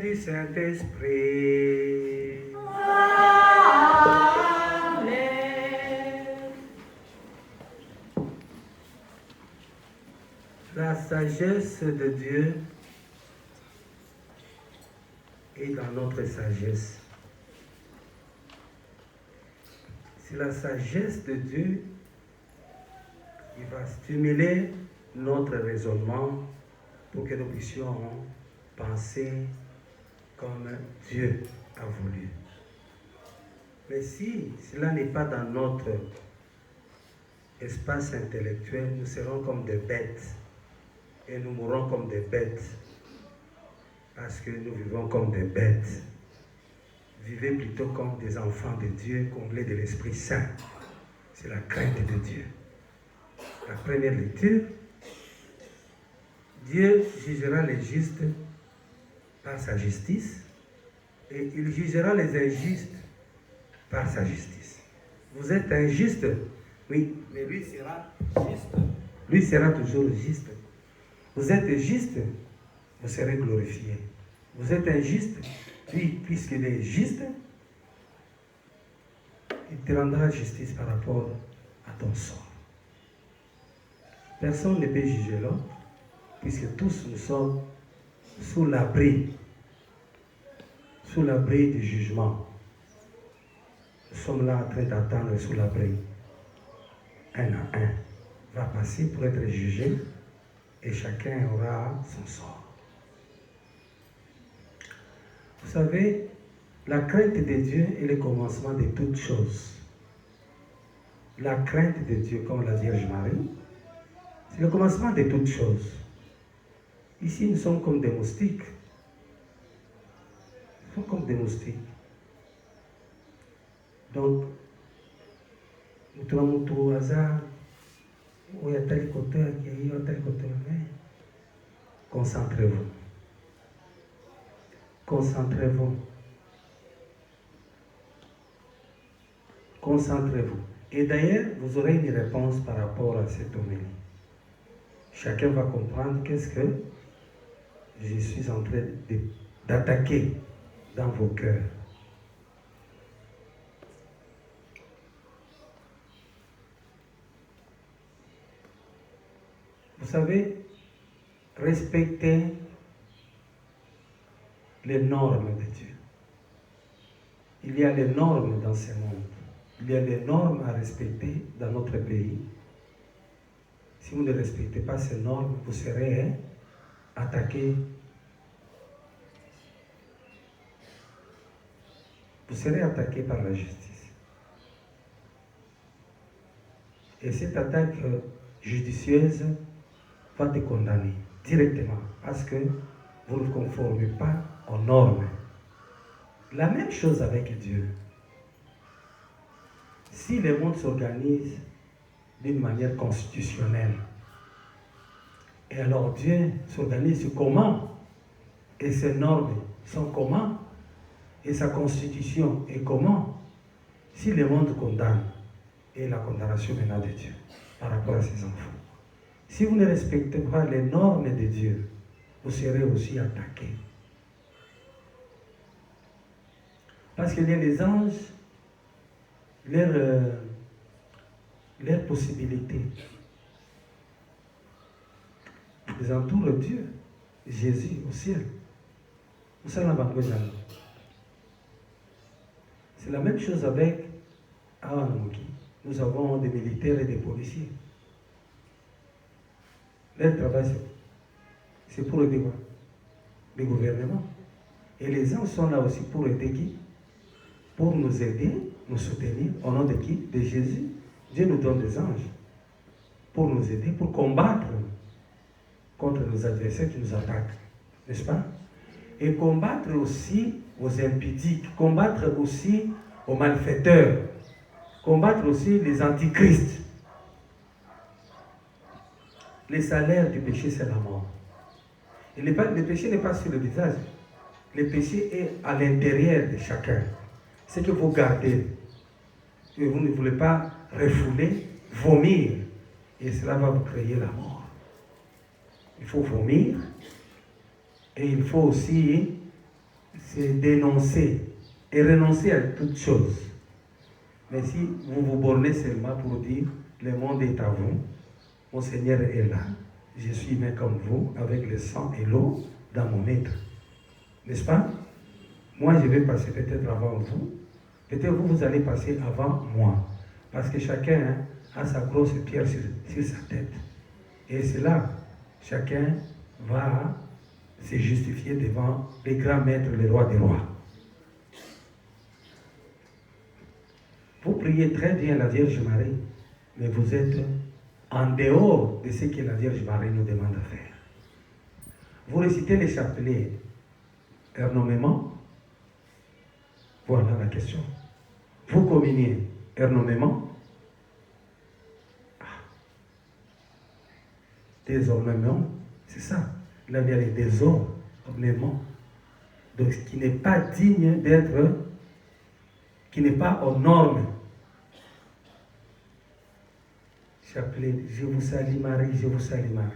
Du Saint-Esprit. Amen. La sagesse de Dieu est dans notre sagesse. C'est la sagesse de Dieu qui va stimuler notre raisonnement pour que nous puissions penser comme Dieu a voulu. Mais si cela n'est pas dans notre espace intellectuel, nous serons comme des bêtes et nous mourrons comme des bêtes parce que nous vivons comme des bêtes. Vivez plutôt comme des enfants de Dieu, comblés de l'Esprit Saint. C'est la crainte de Dieu. La première lecture, Dieu jugera les justes par sa justice et il jugera les injustes par sa justice. Vous êtes injuste, oui, mais lui sera juste. Lui sera toujours juste. Vous êtes juste, vous serez glorifié. Vous êtes injuste, lui, puisqu'il est juste, il te rendra justice par rapport à ton sort. Personne ne peut juger l'autre, puisque tous nous sommes sous l'abri du jugement. Nous sommes là en train d'attendre sous l'abri. Un à un va passer pour être jugé et chacun aura son sort. Vous savez, la crainte de Dieu est le commencement de toutes choses. La crainte de Dieu, comme la Vierge Marie, c'est le commencement de toutes choses. Ici, nous sommes comme des moustiques. Nous sommes comme des moustiques. Donc, nous trouvons tout au hasard. Où il y a tel côté, il y a tel côté. Concentrez-vous. Concentrez-vous. Concentrez-vous. Et d'ailleurs, vous aurez une réponse par rapport à cette homélie. Chacun va comprendre qu'est-ce que je suis en train d'attaquer dans vos cœurs. Vous savez, respecter les normes de Dieu. Il y a les normes dans ce monde. Il y a les normes à respecter dans notre pays. Si vous ne respectez pas ces normes, vous serez attaqué. Vous serez attaqué par la justice. Et cette attaque judicieuse va te condamner directement parce que vous ne conformez pas aux normes. La même chose avec Dieu. Si le monde s'organise d'une manière constitutionnelle, et alors Dieu s'organise comment? Et ses normes sont comment? Et sa constitution est comment? Si le monde condamne, et la condamnation maintenant de Dieu par rapport à ses enfants. Si vous ne respectez pas les normes de Dieu, vous serez aussi attaqué. Parce qu'il y a les anges, leurs possibilités. Ils entourent Dieu, Jésus au ciel. C'est la même chose avec Awanouki. Nous avons des militaires et des policiers. Leur travail, c'est pour aider les gouvernements. Et les anges sont là aussi pour aider qui? Pour nous aider, nous soutenir. Au nom de qui? De Jésus. Dieu nous donne des anges pour nous aider, pour combattre contre nos adversaires qui nous attaquent. N'est-ce pas? Et combattre aussi aux impudiques, combattre aussi aux malfaiteurs, combattre aussi les antichrists. Le salaire du péché, c'est la mort. Et le péché n'est pas sur le visage. Le péché est à l'intérieur de chacun. C'est que vous gardez, que vous ne voulez pas refouler, vomir. Et cela va vous créer la mort. Il faut vomir. Et il faut aussi c'est dénoncer et renoncer à toutes choses. Mais si vous vous bornez seulement pour dire, le monde est à vous, mon Seigneur est là, je suis humain comme vous, avec le sang et l'eau dans mon être. N'est-ce pas? Moi, je vais passer peut-être avant vous. Peut-être vous allez passer avant moi. Parce que chacun a sa grosse pierre sur sa tête. Et c'est là, chacun va se justifier devant les grands maîtres, les rois des rois. Vous priez très bien la Vierge Marie, mais vous êtes en dehors de ce que la Vierge Marie nous demande à faire. Vous récitez les chapelets énormément. Voilà la question. Vous communiez énormément. Désormais, c'est ça. La vie est désormainement. Donc, ce qui n'est pas digne d'être, qui n'est pas aux normes. Chapelet, je vous salue Marie, je vous salue Marie.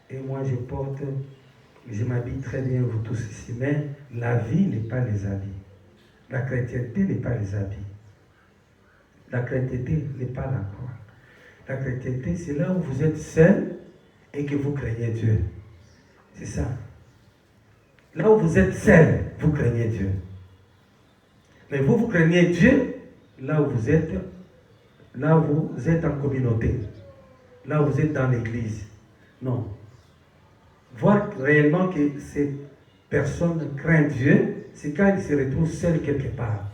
Et moi, je m'habille très bien, vous tous ici, mais la vie n'est pas les habits. La chrétienté n'est pas les habits. La chrétienté n'est pas la croix. La chrétienté, c'est là où vous êtes seul et que vous craignez Dieu. C'est ça. Là où vous êtes seul, vous craignez Dieu. Mais vous craignez Dieu là où vous êtes en communauté, là où vous êtes dans l'église. Non. Voir réellement que ces personnes craignent Dieu, c'est quand ils se retrouvent seuls quelque part.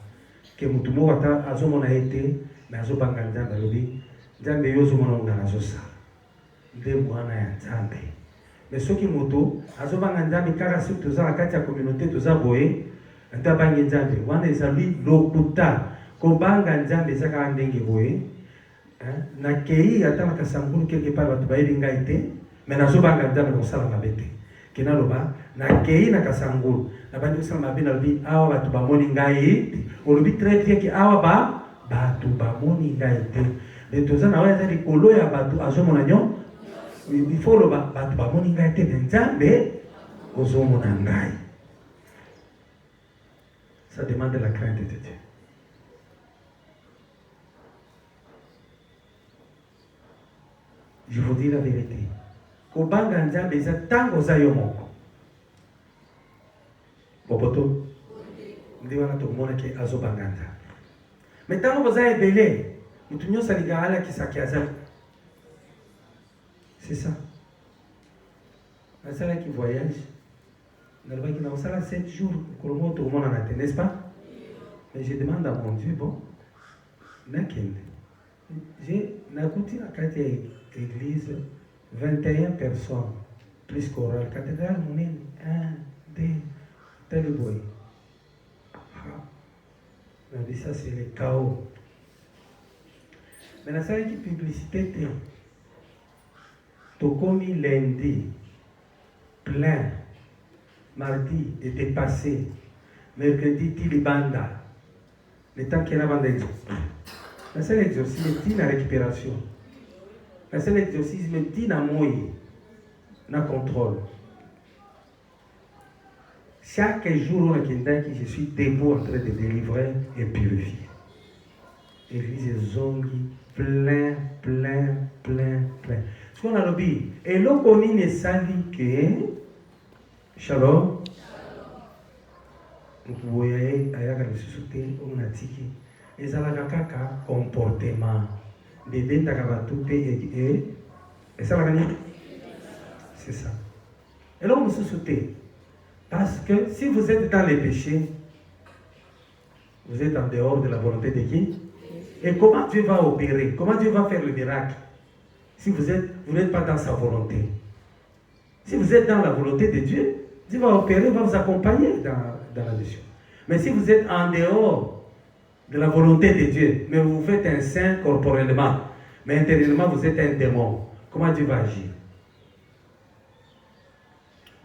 Que mutumo wata azomona été, mais azobanga nzambe lobi, nzambe yozomona ngana zosa. Nde mwana ya nzambe. Mais ceux qui moto azobanga nzambe kaka si toza na kati ya communauté toza boye, ntabangi nzambe wana ezali lokuta kobanga nzambe ezaka ndenge boye. Na kei ata makasangulu quelque part batu bayebi ngai te, mais nazobanga nzambe kosala mabe te. Kena loba na kei na kasangulu na bandi kosala mabe na lobi awa batu bamoni ngai te. Olobi très bien ki awa batu bamoni ngai te. Mais toza na wana ezali kolo ya batu azomona nyo. Il faut loba batu bamoni ngai te, nzambe ozomona ngai. Ça demande la crainte de Dieu. Je vous dis la vérité. Kobanga nzambe eza tango za yo moko. Popoto. Ndi wana tokomona ke azobanga nzambe. Mais tango boza ebele, mutu nyonso alinga kisaki azali. C'est ça. Nasalaki voyage. Nalobaki na osala 7 jours kolomo tokomona na te, n'est-ce pas? Mais je demande à mon Dieu, bon, nakende. J'ai nakuti na kati ya église 21 personnes, plus chorale, cathédrale monene, 1, 2, tel boy. On a dit ça, c'est le chaos. Mais la salle qui publicité, Tokomi lundi, plein, mardi était passé, mercredi, Tilibanda, le temps qu'il y a la bande d'exorcisme. La seule exorcisme est la récupération. La seule exorcisme est na moyi, na contrôle. Chaque jour, je suis debout en train de délivrer et purifier. Église zongi, plein. Ce qu'on a dit, et l'okoni ne sali que, shalom. Vous voyez, ayaka le sous-souté, on a tiki. Et ça la kaka comportement. De dentaka batute et ça la gagne. C'est ça. Et là, on se sous-souté. Parce que si vous êtes dans les péchés, vous êtes en dehors de la volonté de qui? Et comment Dieu va opérer? Comment Dieu va faire le miracle? Si vous n'êtes pas dans sa volonté. Si vous êtes dans la volonté de Dieu, Dieu va opérer, va vous accompagner dans la mission. Mais si vous êtes en dehors de la volonté de Dieu, mais vous faites un saint corporellement, mais intérieurement vous êtes un démon, comment Dieu va agir?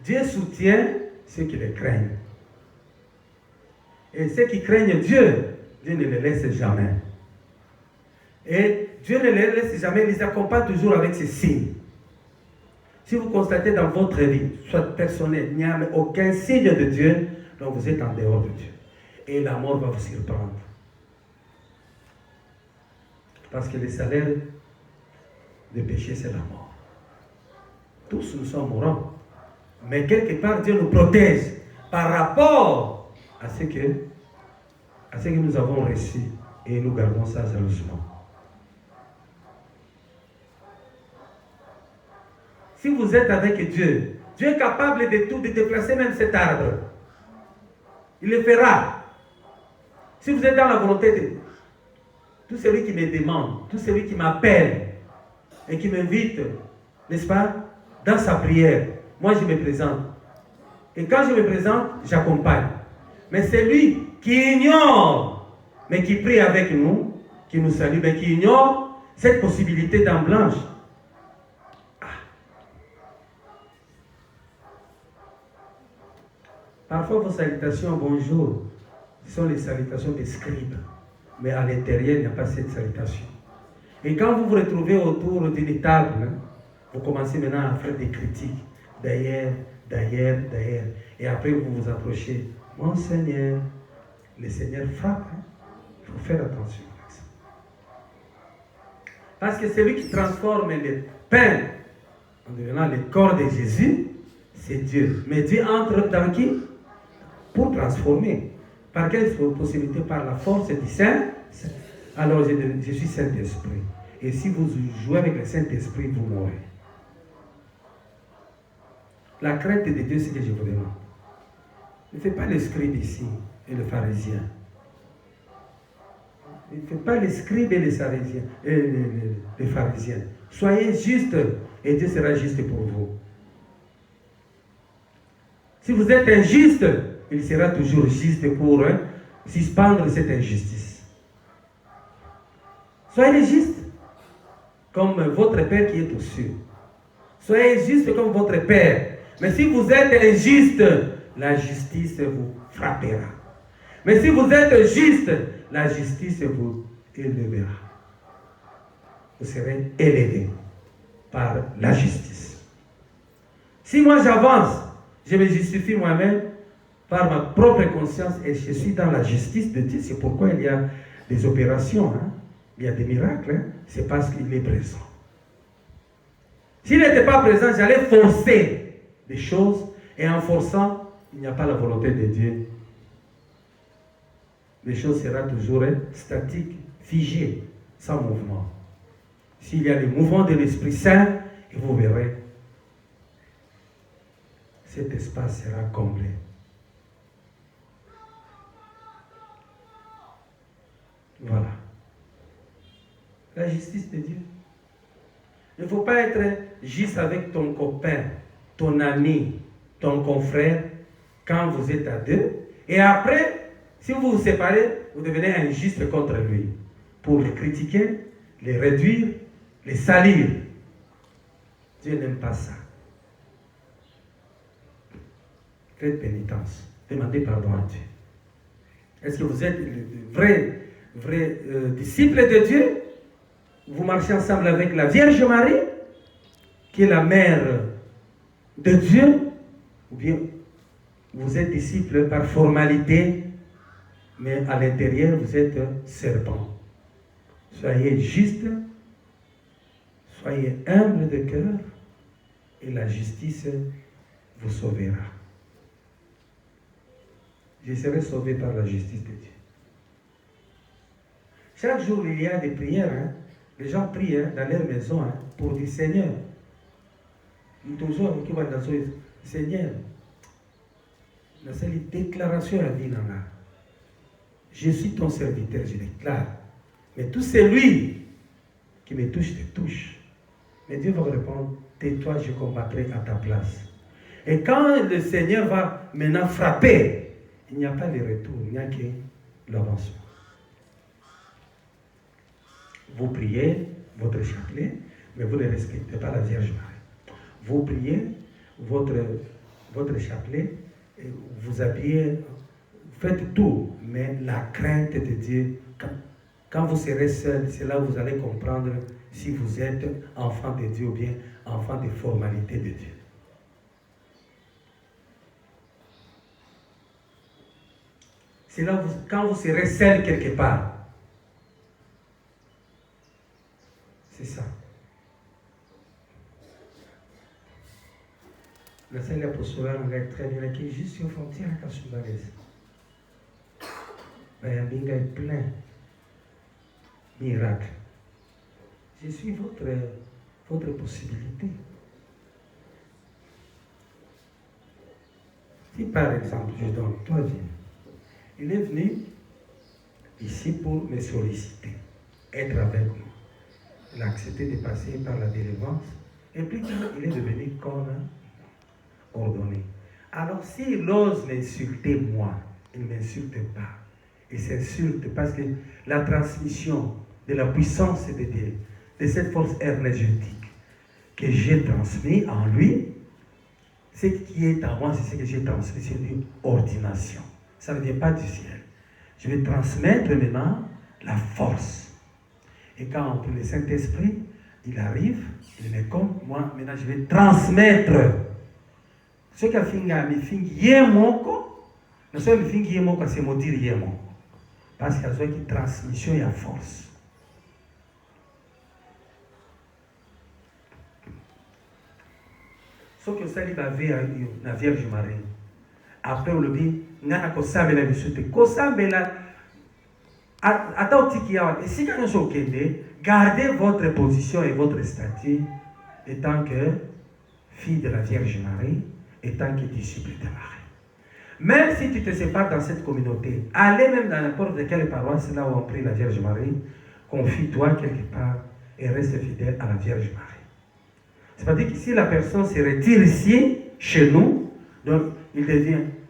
Dieu soutient ceux qui le craignent. Et ceux qui craignent Dieu, Dieu ne les laisse jamais. Et Dieu ne les laisse jamais, il les accompagne toujours avec ces signes. Si vous constatez dans votre vie, soit personnel, il n'y a aucun signe de Dieu, Donc vous êtes en dehors de Dieu. Et la mort va vous surprendre. Parce que le salaire du péché, c'est la mort. Tous nous sommes mourants. Mais quelque part, Dieu nous protège par rapport à ce que nous avons reçu. Et nous gardons ça jalousement. Si vous êtes avec Dieu, Dieu est capable de tout, de déplacer même cet arbre. Il le fera. Si vous êtes dans la volonté de tout celui qui me demande, tout celui qui m'appelle et qui m'invite, n'est-ce pas, dans sa prière, moi je me présente. Et quand je me présente, j'accompagne. Mais celui qui ignore, mais qui prie avec nous, qui nous salue, mais qui ignore cette possibilité d'en blanche, parfois vos salutations, bonjour, sont les salutations des scribes. Mais à l'intérieur, il n'y a pas cette salutation. Et quand vous vous retrouvez autour d'une table, vous commencez maintenant à faire des critiques. D'ailleurs. Et après, vous vous approchez. Mon Seigneur, le Seigneur frappe. Il faut faire attention avec ça. Parce que celui qui transforme le pain en devenant le corps de Jésus, c'est Dieu. Mais Dieu entre dans qui? Pour transformer. Par quelle possibilité? Par la force du Saint. Alors je suis Saint-Esprit. Et si vous jouez avec le Saint-Esprit, vous mourrez. La crainte de Dieu, c'est ce que je vous demande. Ne faites pas le scribe ici et le pharisien. Ne faites pas les scribes et les pharisiens. Soyez justes et Dieu sera juste pour vous. Si vous êtes injuste, il sera toujours juste pour suspendre cette injustice. Soyez juste comme votre Père qui est aux cieux. Soyez juste comme votre Père. Mais si vous êtes injuste, la justice vous frappera. Mais si vous êtes juste, la justice vous élevera. Vous serez élevé par la justice. Si moi j'avance, je me justifie moi-même par ma propre conscience et je suis dans la justice de Dieu. C'est pourquoi il y a des opérations, il y a des miracles. C'est parce qu'il est présent. S'il n'était pas présent, j'allais forcer des choses et en forçant, il n'y a pas la volonté de Dieu. Les choses seront toujours statiques, figées, sans mouvement. S'il y a le mouvement de l'Esprit Saint, et vous verrez, cet espace sera comblé. Voilà. La justice de Dieu. Il ne faut pas être juste avec ton copain, ton ami, ton confrère, quand vous êtes à deux. Et après, si vous vous séparez, vous devenez injuste contre lui. Pour le critiquer, le réduire, le salir. Dieu n'aime pas ça. Faites pénitence. Demandez pardon à Dieu. Est-ce que vous êtes le vrai disciple de Dieu? Vous marchez ensemble avec la Vierge Marie, qui est la mère de Dieu, ou bien vous êtes disciple par formalité, mais à l'intérieur vous êtes serpent. Soyez juste, soyez humble de cœur, et la justice vous sauvera. Je serai sauvé par la justice de Dieu. Chaque jour, il y a des prières. Les gens prient dans leur maison pour dire Seigneur. Toujours qui va dans ce Seigneur. C'est une déclaration à vie dans là. Je suis ton serviteur, je déclare. Mais tout celui qui me touche, te touche. Mais Dieu va répondre, tais-toi, je combattrai à ta place. Et quand le Seigneur va maintenant frapper, il n'y a pas de retour, il n'y a que l'avancement. Vous priez votre chapelet, mais vous ne respectez pas la Vierge Marie. Vous priez votre chapelet, et vous habillez, vous faites tout, mais la crainte de Dieu, quand vous serez seul, c'est là où vous allez comprendre si vous êtes enfant de Dieu ou bien enfant de formalité de Dieu. c'est là quand vous serez seul quelque part. C'est ça. La scène là pour sauver un gars très bien qui est juste sur la frontière à Kasumbalès. Bayambinga est plein. Miracle. Je suis votre possibilité. Si par exemple, je donne, toi viens. Il est venu ici pour me solliciter, être avec nous. Il a accepté de passer par la délivrance et puis il est devenu comme ordonné. Alors s'il ose m'insulter moi, il ne m'insulte pas. Il s'insulte parce que la transmission de la puissance de Dieu, de cette force énergétique que j'ai transmise en lui, ce qui est à moi, c'est ce que j'ai transmis, c'est une ordination. Ça ne vient pas du ciel. Je vais transmettre maintenant la force. Et quand le Saint-Esprit, il arrive, il est comme moi, maintenant je vais transmettre. Ce qui a fait yemoko, ne soit le fin yemoko, c'est me dire yemoko. Parce qu'il y a une transmission et une force. Ce que ça lui avait la Vierge Marie. Après, on lui dit, n'a pas ça, mais la visite. Kosa, mais la. Attends, et si quand nous sommes gardez votre position et votre statut étant que fille de la Vierge Marie, étant que disciple de Marie. Même si tu te sépares dans cette communauté, allez même dans n'importe quelle paroisse là où on prie la Vierge Marie, confie-toi quelque part et reste fidèle à la Vierge Marie. C'est-à-dire que si la personne se retire ici, chez nous, donc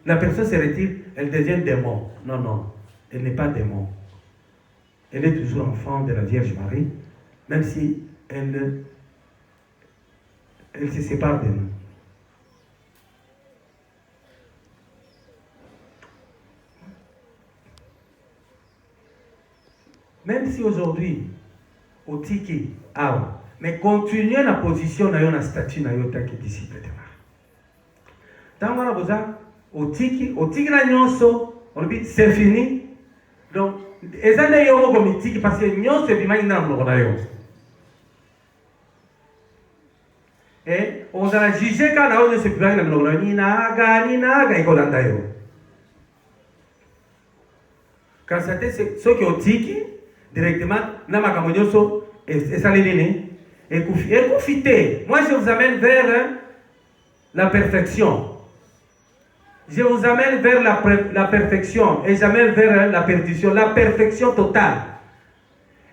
la personne se retire, elle devient démon. Non, non, elle n'est pas démon. Elle est toujours enfant de la Vierge Marie, même si elle se sépare de nous. Même si aujourd'hui, au Tiki, mais continuez la position dans la statue dans la disciple de Marie. Tant qu'on a besoin, au Tiki, on dit c'est fini. Donc, et ça n'est pas comme Tiki parce que nous c'est bien dans le et on a jugé quand on ne se peut pas dans le ni naga et kolanda yo. Quand c'était ce qui au Tiki directement, na makamonyoso et ça les donne. Et profitez. Moi, je vous amène vers la perfection. Je vous amène vers la perfection et j'amène vers la perdition, la perfection totale.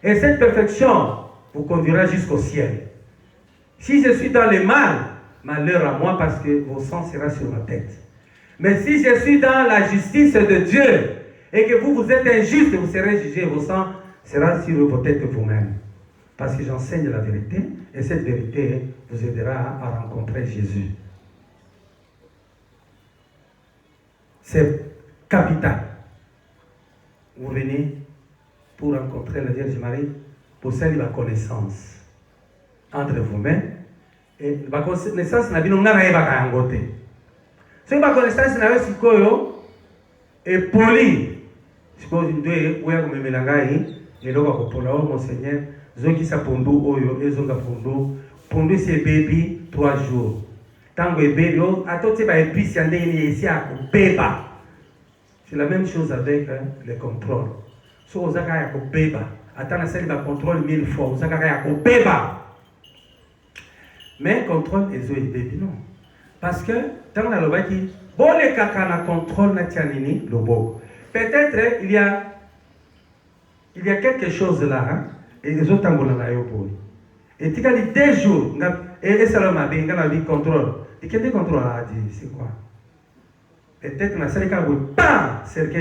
Et cette perfection vous conduira jusqu'au ciel. Si je suis dans le mal, malheur à moi parce que vos sang sera sur ma tête. Mais si je suis dans la justice de Dieu et que vous êtes injuste, vous serez jugé, vos sang sera sur vos têtes vous-même. Parce que j'enseigne la vérité et cette vérité vous aidera à rencontrer Jésus. C'est capital. Vous venez pour rencontrer la Vierge Marie, pour saluer la connaissance entre vous-même et la connaissance n'a pas de côté. Si la connaissance n'a pas de côté, est poli. Si vous avez et donc pour mon Seigneur, zoki sa pondo oyo ezonga pondo c'est baby 3 jours. Tango e baby atote ba épice ande ni ici à beba. C'est la même chose avec les contrôles. So ozaka ya ko beba, atana sali ba contrôle 1000 fois, ozaka ya ko beba. Mais contrôle ezo e baby non. Parce que tant na lobaki, bon les kaka na contrôle na tianini lobo. Peut-être il y a quelque chose là, hein, et les autres ont pour. Et tu as dit 2 jours, et ça m'a dit, on a dit contrôle. Et quel contrôle a dit, c'est quoi? Peut-être que ça a dit, bam, c'est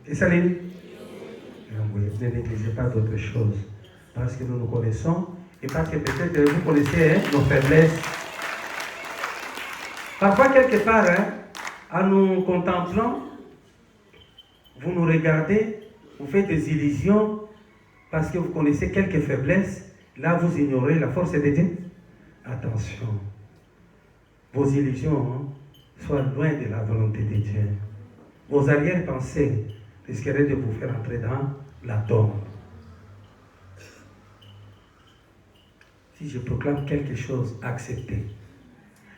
et ça dit, ne négligez pas d'autres choses, parce que nous nous connaissons, et parce que peut-être vous connaissez nos faiblesses. Parfois, quelque part, hein, en nous contemplant, vous nous regardez, vous faites des illusions parce que vous connaissez quelques faiblesses. Là, vous ignorez la force de Dieu. Attention. Vos illusions soient loin de la volonté de Dieu. Vos arrière-pensées risquerait de vous faire entrer dans la tombe. Si je proclame quelque chose, acceptez.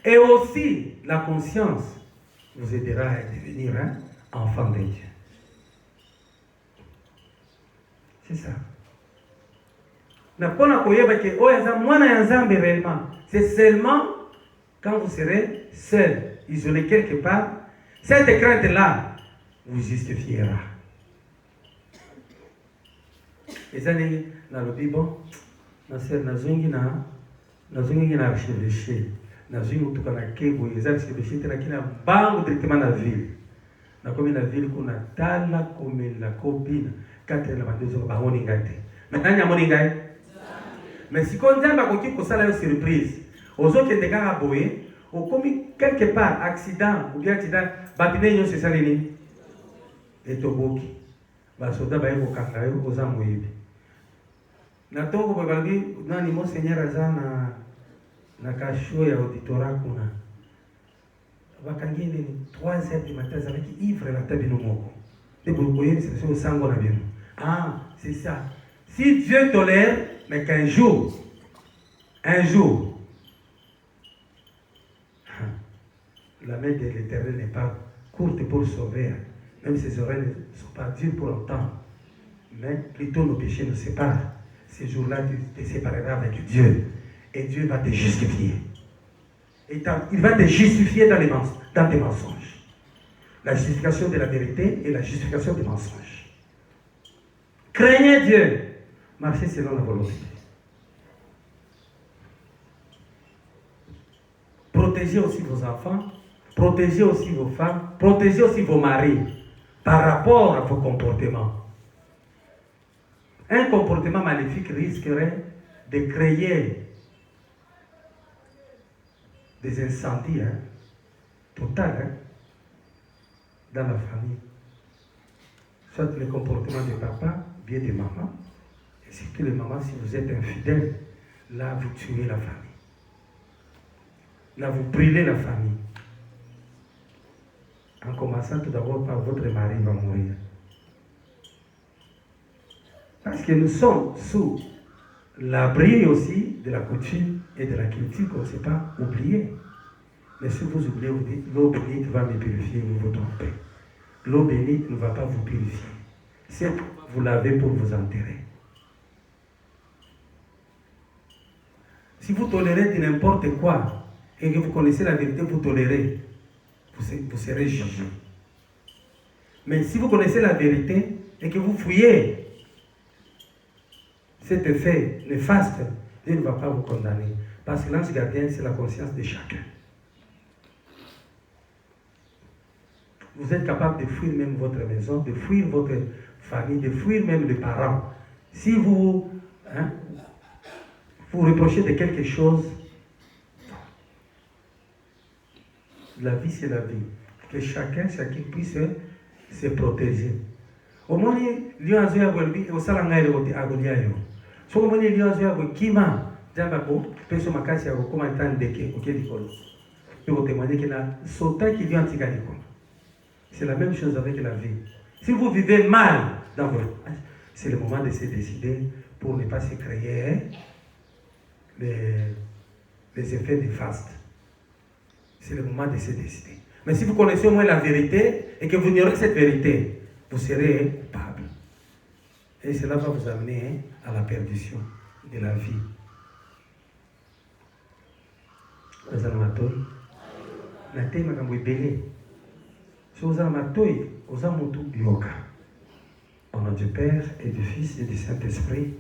Et aussi, la conscience vous aidera à devenir enfant de Dieu. C'est ça. C'est seulement quand vous serez seul, isolé quelque part, cette crainte-là vous justifiera. Et ça, dans le Bible, na ser nazungi na archevêché nazungi tuka na kebo les archevêché tena kina bango directement na ville na comme na ville kuna tala comme la copine quatre la bandezo ba moni ngate maintenant moni ngai mais si kon nzamba koki ko sala yo surprise ozoke ndeka boye o komi quelque part accident ou bien accident batine yo c'est ça nini et toboki ba soda ba yo kanga yo oza moyibi na toko kwa balbi nani monseigneur azana na kasho ya auditorat kuna bakangine ni 3h du matin avec ivre la table moko et vous voyez c'est au sango na bien. Ah c'est ça, si Dieu tolère mais qu'un jour la main de l'Éternel n'est pas courte pour sauver, même ses oreilles ne sont pas dures pour entendre, mais plutôt nos péchés nous séparent. Ces jours-là, tu te sépareras avec Dieu. Et Dieu va te justifier. Et il va te justifier dans tes mensonges. La justification de la vérité et la justification des mensonges. Craignez Dieu. Marchez selon la volonté. Protégez aussi vos enfants. Protégez aussi vos femmes. Protégez aussi vos maris par rapport à vos comportements. Un comportement maléfique risquerait de créer des incendies total dans la famille. Soit le comportement de papa, bien de maman, et surtout les mamans, si vous êtes infidèle, là vous tuez la famille. Là vous brûlez la famille. En commençant tout d'abord par votre mari va mourir. Parce que nous sommes sous l'abri aussi de la coutume et de la culture qu'on ne sait pas oublier. Mais si vous oubliez, vous dites, l'eau bénite va me purifier, vous vous trompez. L'eau bénite ne va pas vous purifier. C'est vous lavez pour vous enterrer. Si vous tolérez de n'importe quoi et que vous connaissez la vérité, vous tolérez, vous serez jugé. Mais si vous connaissez la vérité et que vous fouillez cet effet néfaste, Dieu ne va pas vous condamner. Parce que l'ange gardien, c'est la conscience de chacun. Vous êtes capable de fuir même votre maison, de fuir votre famille, de fuir même les parents. Si vous vous reprochez de quelque chose, la vie c'est la vie. Que chacun puisse se protéger. Au moins, il y a un peu de temps. So comme il y a un kima, j'abako, peso makasi yako comme étant deke, ok dikolo. Je vous témoigner que la sauta qui vient antika dikolo. C'est la même chose avec la vie. Si vous vivez mal dans votre âge, c'est le moment de se décider pour ne pas se créer les effets néfastes. C'est le moment de se décider. Mais si vous connaissez au moins la vérité et que vous ignorez cette vérité, vous serez coupable. Et cela va vous amener à la perdition de la vie. Vous allez m'attendre. La thème est belé. Si vous allez m'attendre, vous allez m'attendre. Au nom du Père et du Fils et du Saint-Esprit.